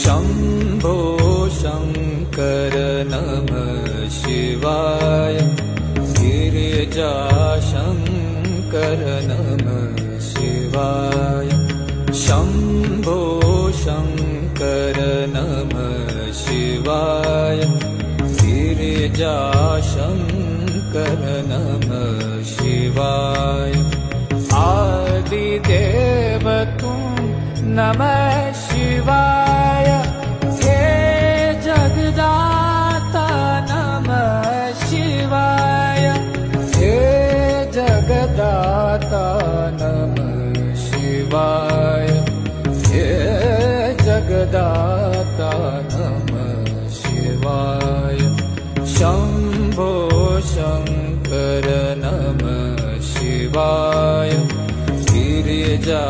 शम्भो शङ्कर नमः शिवाय गिरिजाशङ्कर नमः शिवाय शम्भो शङ्कर नमः शिवाय गिरिजाशङ्कर नमः शिवाय आदिदेव तुम नमः शिवाय हे जगदाता नमः शिवाय हे जगदाता नमः शिवाय हे जगदाता नमः शिवाय शम्भो शङ्कर नमः शिवाय गिरिजा